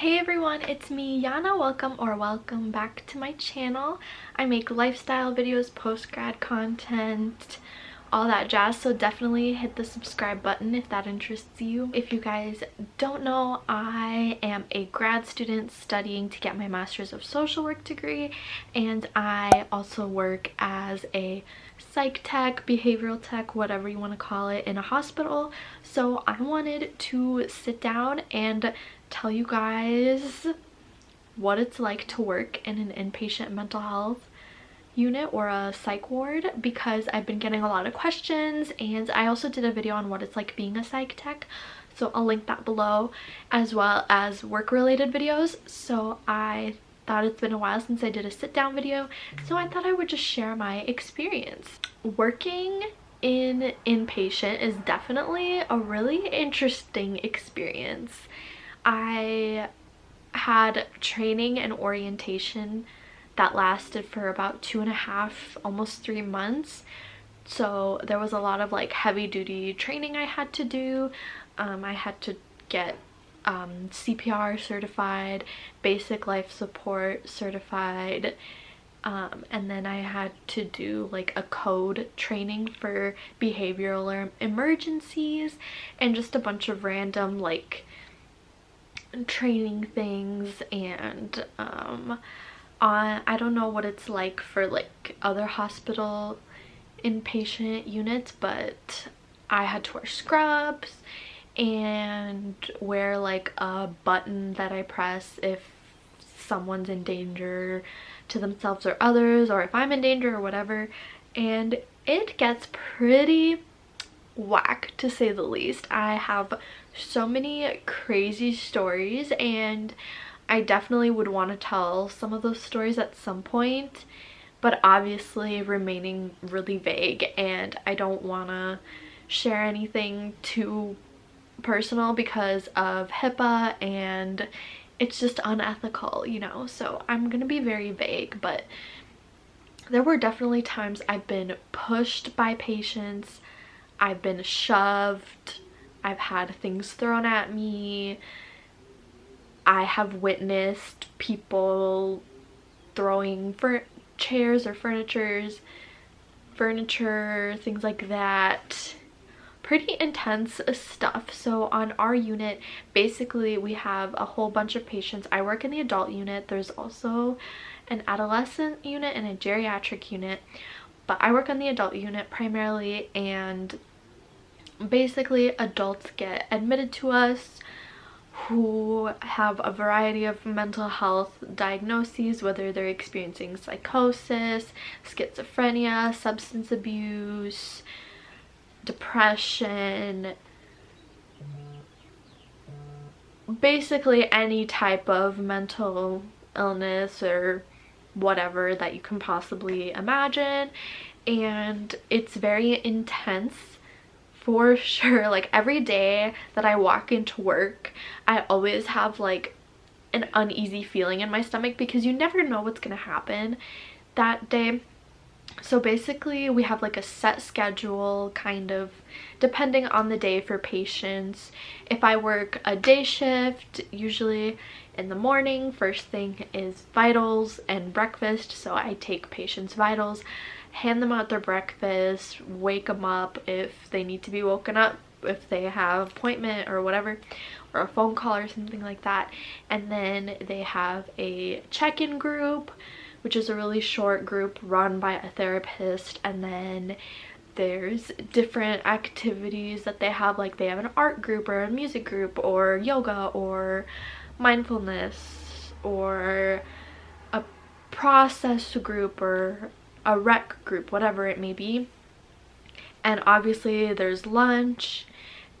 Hey everyone, it's me, Yana. Welcome back to my channel. I make lifestyle videos, post-grad content, all that jazz, so definitely hit the subscribe button if that interests you. If you guys don't know, I am a grad student studying to get my master's of social work degree, and I also work as a psych tech, behavioral tech, whatever you want to call it, in a hospital. So I wanted to sit down and tell you guys what it's like to work in an inpatient mental health unit or a psych ward, because I've been getting a lot of questions, and I also did a video on what it's like being a psych tech, so I'll link that below, as well as work related videos. So I thought it's been a while since I did a sit down video, so I thought I would just share my experience. Working in inpatient is definitely a really interesting experience. I had training and orientation that lasted for about 2.5, almost 3 months. So there was a lot of like heavy duty training I had to do. I had to get CPR certified, basic life support certified, and then I had to do like a code training for behavioral emergencies and just a bunch of random like training things. And I don't know what it's like for like other hospital inpatient units, but I had to wear scrubs and wear like a button that I press if someone's in danger to themselves or others, or if I'm in danger or whatever. And it gets pretty whack, to say the least. I have so many crazy stories, and I definitely would want to tell some of those stories at some point, but obviously remaining really vague, and I don't want to share anything too personal because of HIPAA, and it's just unethical, you know, so I'm gonna be very vague. But there were definitely times I've been pushed by patients, I've been shoved, I've had things thrown at me, I have witnessed people throwing chairs or furniture, things like that. Pretty intense stuff. So on our unit, basically we have a whole bunch of patients. I work in the adult unit. There's also an adolescent unit and a geriatric unit, but I work on the adult unit primarily, and basically adults get admitted to us who have a variety of mental health diagnoses, whether they're experiencing psychosis, schizophrenia, substance abuse, depression, basically any type of mental illness or whatever that you can possibly imagine. And it's very intense for sure. Like every day that I walk into work, I always have like an uneasy feeling in my stomach because you never know what's gonna happen that day. So basically we have like a set schedule, kind of depending on the day for patients. If I work a day shift, usually in the morning, first thing is vitals and breakfast. So I take patients' vitals, hand them out their breakfast, wake them up if they need to be woken up, if they have appointment or whatever, or a phone call or something like that. And then they have a check-in group, which is a really short group run by a therapist. And then there's different activities that they have, like they have an art group or a music group or yoga or mindfulness or a process group or a rec group, whatever it may be. And obviously there's lunch,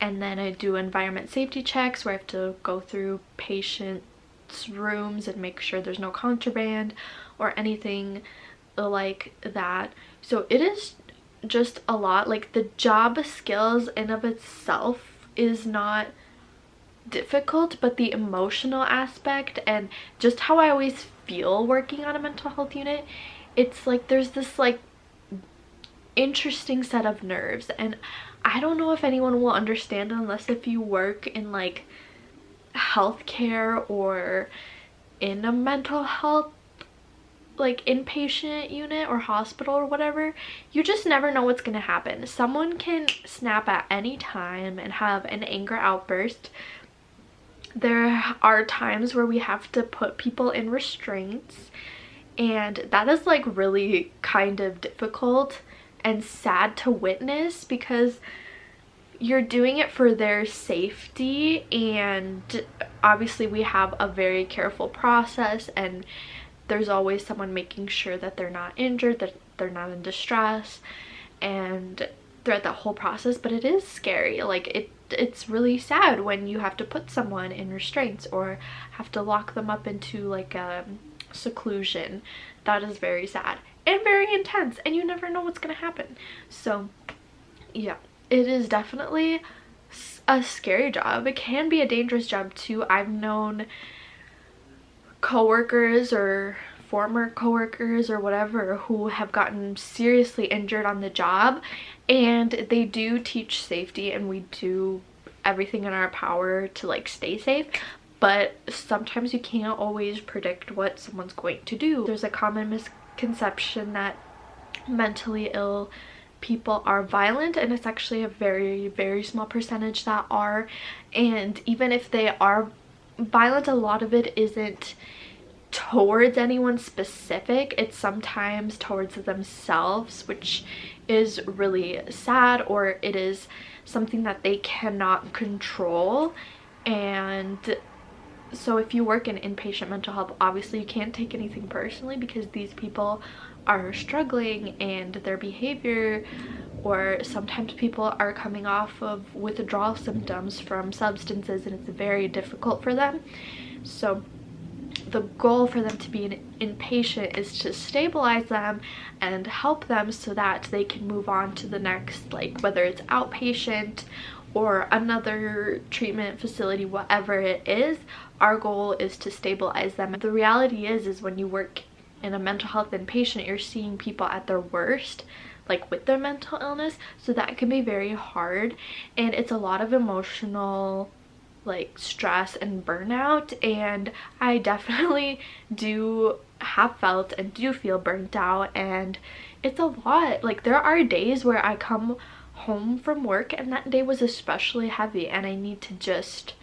and then I do environment safety checks where I have to go through patients' rooms and make sure there's no contraband or anything like that. So it is just a lot. Like the job skills in of itself is not difficult, but the emotional aspect and just how I always feel working on a mental health unit, it's like there's this like interesting set of nerves, and I don't know if anyone will understand unless if you work in like healthcare or in a mental health like inpatient unit or hospital or whatever, you just never know what's gonna happen. Someone can snap at any time and have an anger outburst. There are times where we have to put people in restraints, and that is like really kind of difficult and sad to witness, because you're doing it for their safety, and obviously we have a very careful process, and there's always someone making sure that they're not injured, that they're not in distress, and throughout that whole process. But it is scary. Like it's really sad when you have to put someone in restraints or have to lock them up into like a seclusion. That is very sad and very intense, and you never know what's gonna happen. So yeah, it is definitely a scary job. It can be a dangerous job too. I've known coworkers or former coworkers or whatever who have gotten seriously injured on the job, and they do teach safety and we do everything in our power to like stay safe, but sometimes you can't always predict what someone's going to do. There's a common misconception that mentally ill people are violent, and it's actually a very, very small percentage that are. And even if they are violent, a lot of it isn't towards anyone specific. It's sometimes towards themselves, which is really sad, or it is something that they cannot control. And so if you work in inpatient mental health, obviously you can't take anything personally, because these people are struggling and their behavior, or sometimes people are coming off of withdrawal symptoms from substances, and it's very difficult for them. So the goal for them to be an inpatient is to stabilize them and help them so that they can move on to the next, like whether it's outpatient or another treatment facility, whatever it is. Our goal is to stabilize them. The reality is when you work in a mental health inpatient, you're seeing people at their worst, like with their mental illness, so that can be very hard, and it's a lot of emotional like stress and burnout. And I definitely have felt and do feel burnt out, and it's a lot. Like there are days where I come home from work and that day was especially heavy, and I need to just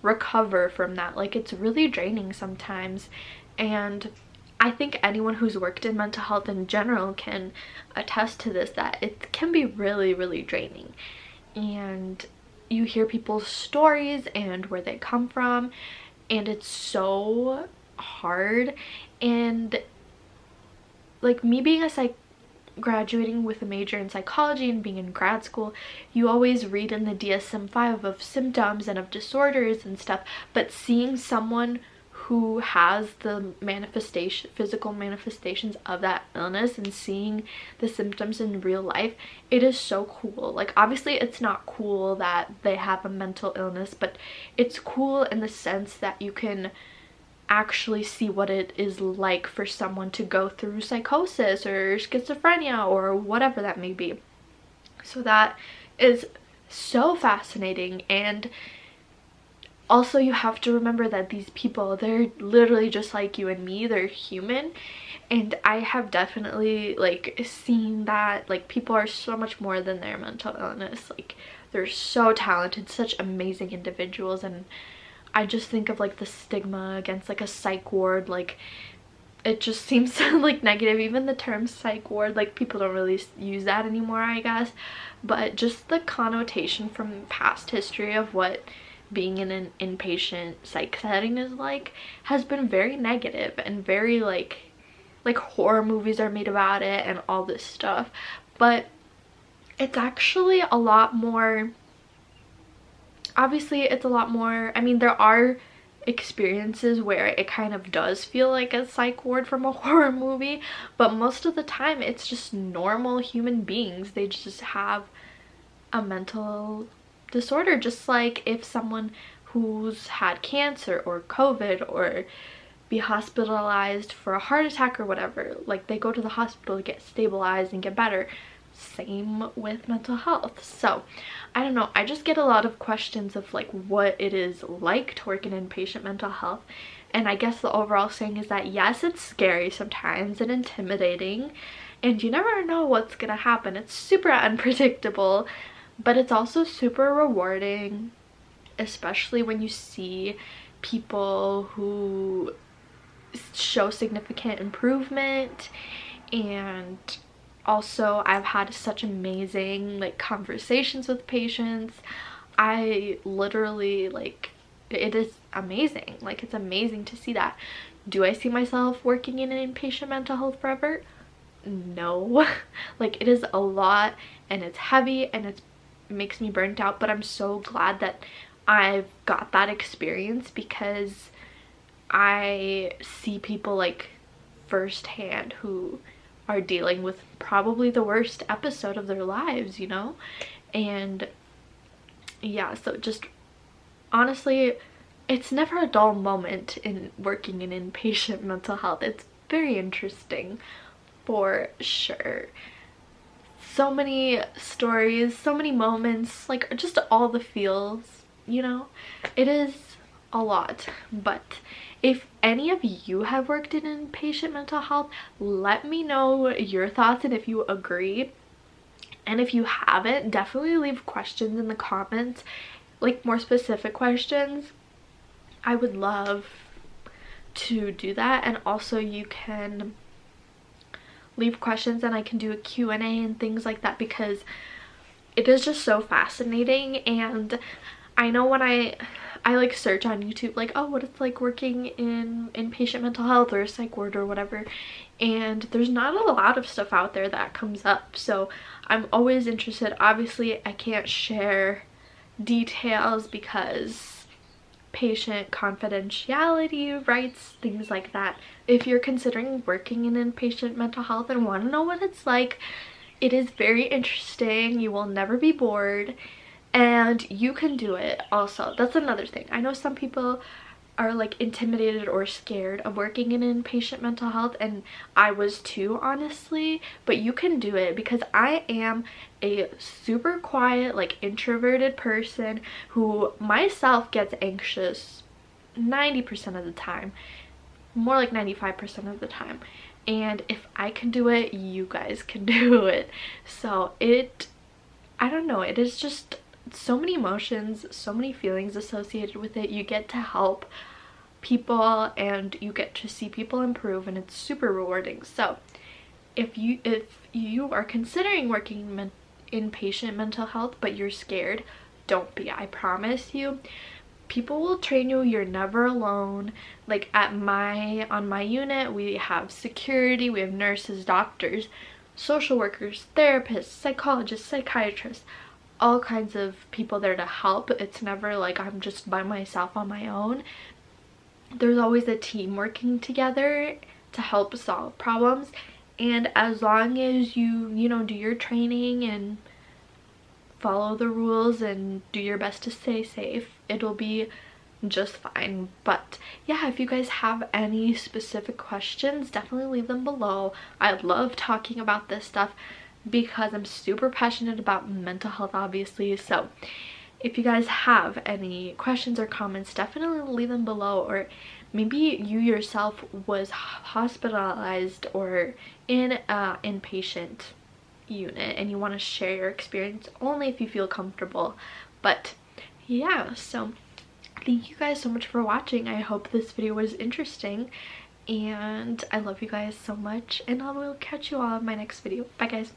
recover from that. Like it's really draining sometimes, and I think anyone who's worked in mental health in general can attest to this, that it can be really, really draining. And you hear people's stories and where they come from, and it's so hard. And like me being graduating with a major in psychology and being in grad school, you always read in the DSM-5 of symptoms and of disorders and stuff, but seeing someone who has the physical manifestations of that illness and seeing the symptoms in real life, it is so cool. Like obviously it's not cool that they have a mental illness, but it's cool in the sense that you can actually see what it is like for someone to go through psychosis or schizophrenia or whatever that may be. So that is so fascinating. And also you have to remember that these people, they're literally just like you and me. They're human, and I have definitely like seen that like people are so much more than their mental illness. Like they're so talented, such amazing individuals. And I just think of like the stigma against like a psych ward, like it just seems like negative. Even the term psych ward, like people don't really use that anymore, I guess. But just the connotation from past history of what being in an inpatient psych setting is like has been very negative, and very like horror movies are made about it and all this stuff. But it's actually a lot more, obviously it's a lot more, I mean there are experiences where it kind of does feel like a psych ward from a horror movie, but most of the time it's just normal human beings. They just have a mental disorder, just like if someone who's had cancer or COVID or be hospitalized for a heart attack or whatever, like they go to the hospital to get stabilized and get better. same with mental health. So I don't know, I just get a lot of questions of like what it is like to work in inpatient mental health, and I guess the overall saying is that yes, it's scary sometimes and intimidating, and you never know what's gonna happen. It's super unpredictable, but it's also super rewarding, especially when you see people who show significant improvement. And also I've had such amazing like conversations with patients. I literally like, it is amazing. Like, it's amazing to see that. Do I see myself working in inpatient mental health forever? No. Like, it is a lot and it's heavy and it makes me burnt out, but I'm so glad that I've got that experience, because I see people like firsthand who are dealing with probably the worst episode of their lives, you know? And yeah, so just honestly, it's never a dull moment in working in inpatient mental health. It's very interesting for sure. So many stories, so many moments, like just all the feels, you know? It is a lot. But if any of you have worked in inpatient mental health, let me know your thoughts and if you agree. And if you haven't, definitely leave questions in the comments, like more specific questions. I would love to do that. And also you can leave questions and I can do a Q&A and things like that, because it is just so fascinating. And I know when I like search on YouTube like, oh, what it's like working in inpatient mental health or a psych ward or whatever, and there's not a lot of stuff out there that comes up. So I'm always interested. Obviously I can't share details because patient confidentiality rights, things like that. If you're considering working in inpatient mental health and want to know what it's like, it is very interesting. You will never be bored. And you can do it also. That's another thing. I know some people are like intimidated or scared of working in inpatient mental health, and I was too, honestly, but you can do it, because I am a super quiet, like introverted person who myself gets anxious 90% of the time, more like 95% of the time. And if I can do it, you guys can do it. So I don't know, it is just so many emotions, so many feelings associated with it. You get to help people and you get to see people improve, and it's super rewarding. So if you are considering working in inpatient mental health but you're scared, don't be. I promise you, people will train you. You're never alone. Like on my unit, we have security, we have nurses, doctors, social workers, therapists, psychologists, psychiatrists, all kinds of people there to help. It's never like I'm just by myself on my own. There's always a team working together to help solve problems, and as long as you do your training and follow the rules and do your best to stay safe, it'll be just fine. But yeah, if you guys have any specific questions, definitely leave them below. I love talking about this stuff because I'm super passionate about mental health, obviously. So if you guys have any questions or comments, definitely leave them below. Or maybe you yourself was hospitalized or in an inpatient unit and you want to share your experience, only if you feel comfortable. But yeah, so thank you guys so much for watching. I hope this video was interesting, and I love you guys so much, and I will catch you all in my next video. Bye guys.